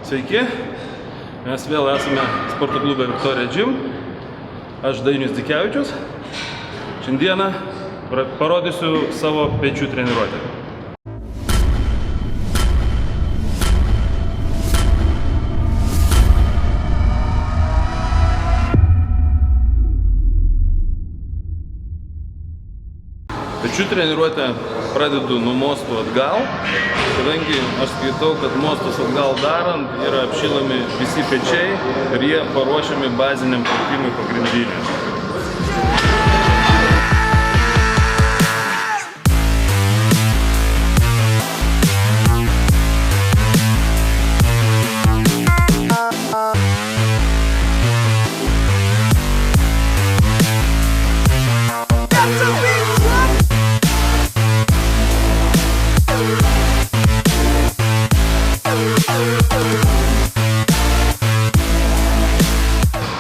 Sveiki, mes vėl esame sporto klube Viktorija Gym. Aš Dainius Dzikevičius. Šiandieną parodysiu savo pečių treniruotę. Pečių treniruotę pradedu nuo mostų atgal, kadangi aš skaitau, kad mostus atgal darant yra apšilami visi pečiai ir jie paruošiami baziniam pratimui pagrindiniam.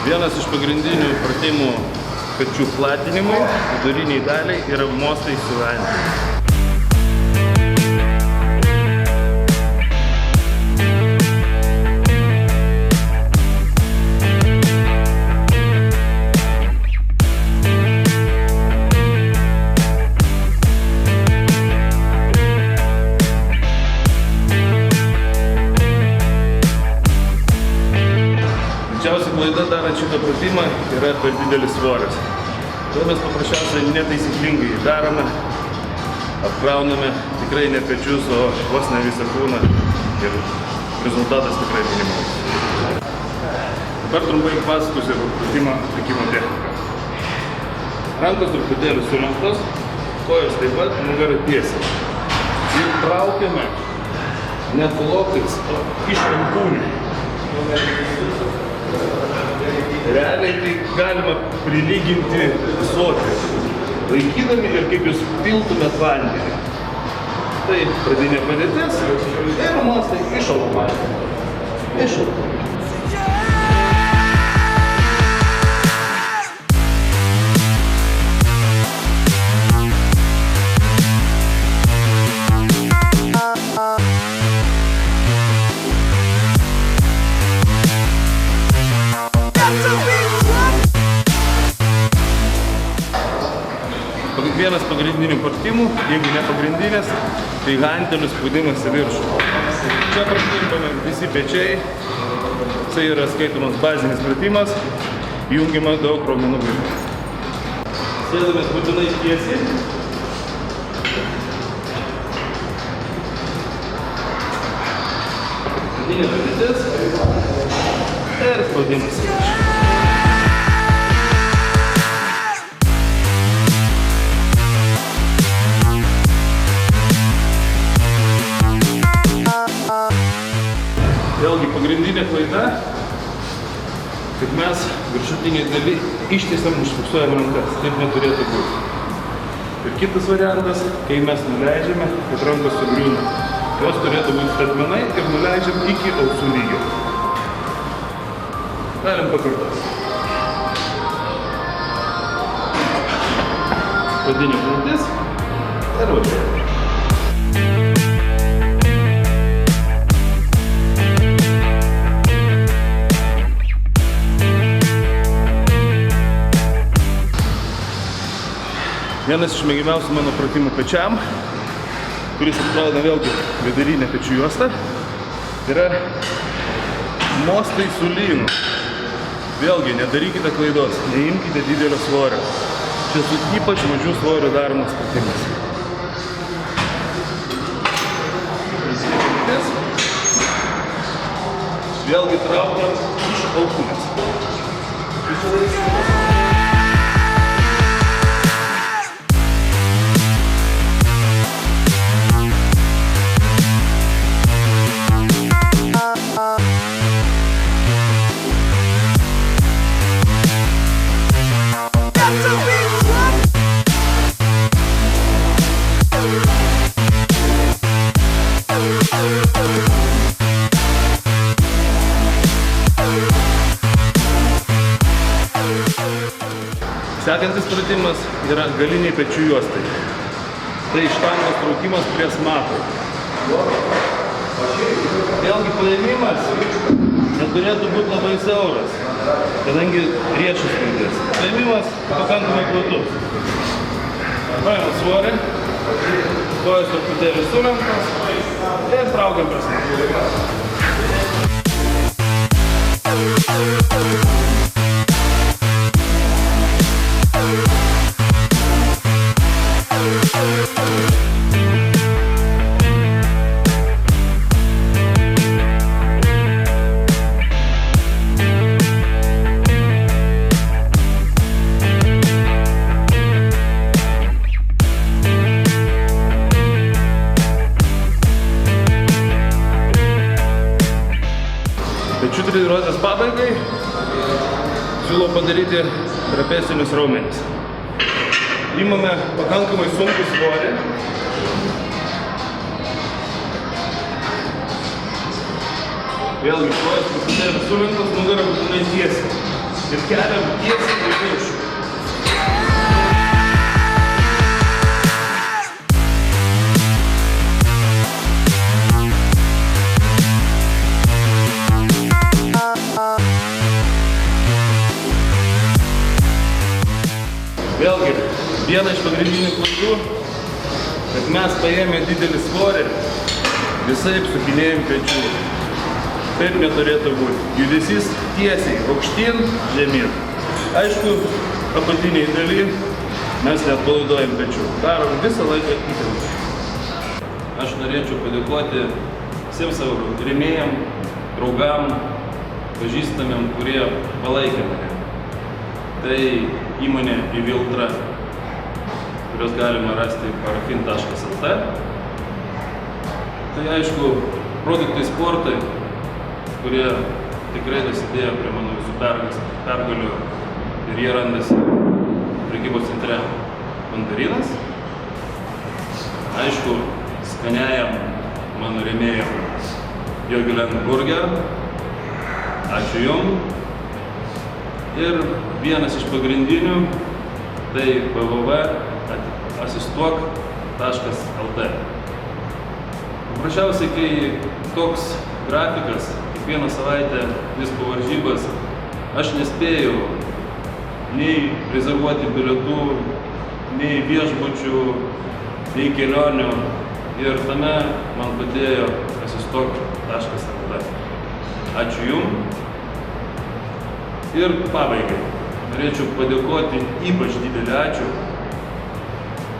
Vienas iš pagrindinių pratimų pečių platinimui, viduriniai daliai, yra mostai su vandeniu. Didžiausia klaida darant šitą pratimą yra per didelis svoris. Tai mes paprasčiausiai netaisyklingai darome, apkrauname tikrai ne pečius, o vos ne visą kūną ir rezultatas tikrai minimalus. Dabar trumpai pasakosiu pratimo atlikimo techniką. Rankos truputėlį sulenktos, kojos taip pat, nugara tiesiai. Ir traukiame ne loktais, o iš alkūnių. Realiai tai galima prilyginti sotį, laikydami ir kaip jūs piltumėt vandenį. Tai pradinė padėtis ir mostai iš alkūnių. Vienas pagrindinių pratimų, jeigu ne pagrindinės, tai hantelių spaudimas į viršų. Čia pratimpame visi pečiai, tai yra skaitomas bazinis pratimas, jungiama daug raumenų grupių. Sėdamės būtinai tiesiai. Pradinė padėtis ir spaudimas į viršų. Vėlgi pagrindinė klaida, kad mes viršutiniai daly ištiesiam užfiksuojam rankas. Taip neturėtų būti. Ir kitas variantas, kai mes nuleidžiame, kad rankos sugriūna. Jos turėtų būti statmenai ir nuleidžiam iki ausų lygio. Galim pakartoti. Pradinė padėtis ir važiuojame. Vienas iš mėgiamiausių mano pratimų pečiam, kuris atrodo vėlgi vidurinė pečių juosta, yra mostai su lynu. Vėlgi, nedarykite klaidos, neimkite didelio svorio. Čia su ypač mažiau svorio daromas pratimas. Vėlgi traukiam iš alkūnės. Sekantis pratimas yra galiniai pečių juostai. Tai štangos traukimas prie smakro. Vėlgi paėmimas neturėtų būti labai siauras, kadangi riešus pridės. Paėmimas pakankamai platus. Paėmam svorį, kojas truputėlį sulenktos ir traukiam prie smakų. Pečių treniruotės pabaigai siūlau padaryti trapecinius raumenis. Imame pakankamai sunkų svorį. Vėlgi kojas truputėlį sulenktos, nugara būtinai tiesiai. Ir keliam tiesiai į viršų. Vėlgi, viena iš pagrindinių klaidų, kad mes paėmę didelį svorį, visaip sukinėjom pečių. Taip neturėtų būti. Judesys tiesiai, aukštyn, žemyn. Aišku, apatiniai daly mes neatpalaiduojam pečių. Darom visą laiką įtempą. Aš norėčiau padėkoti visiems savo rėmėjam, draugam, pažįstamiem, kurie palaikė mane. Tai įmonė Iviltra, kurios galima rasti parafin.lt. Tai aišku, produktai sportai, kurie tikrai dasidėjo prie mano visų pergalių ir jie randasi prekybos centre Mandarinas. Aišku, skaniajam mano rėmėjam Jogelen Burger. Ačiū jum. Ir vienas iš pagrindinių tai www.asistuok.lt. Paprasčiausiai, kai toks grafikas, kiekvieną savaitę vis po varžybas, aš nespėjau nei rezervuoti bilietų, nei viešbučių, nei kelionių. Ir tame man padėjo asistuok.lt. Ačiū jum. Ir pabaigai norėčiau padėkoti ypač didelį ačiū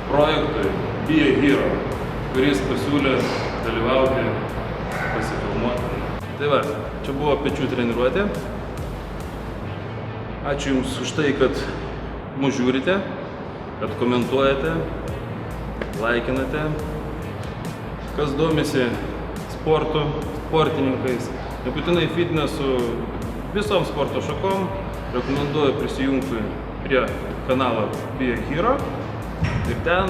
projektui Be a Hero, kuris pasiūlė dalyvauti, pasifilmuoti. Tai va, čia buvo pečių treniruotė. Ačiū jums už tai, kad mus žiūrite, kad komentuojate, laikinate. Kas domisi sportu, sportininkais, nebūtinai fitnesu, visom sporto šakom, rekomenduoju prisijungti prie kanalo Be a Hero ir ten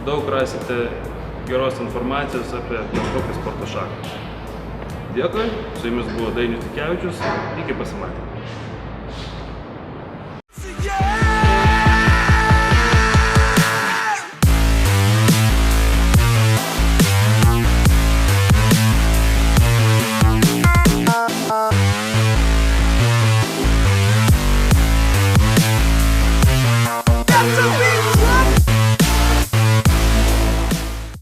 daug rasite geros informacijos apie kokią sporto šaką. Dėkui, su jumis buvo Dainius Tikevičius, iki pasimatymų.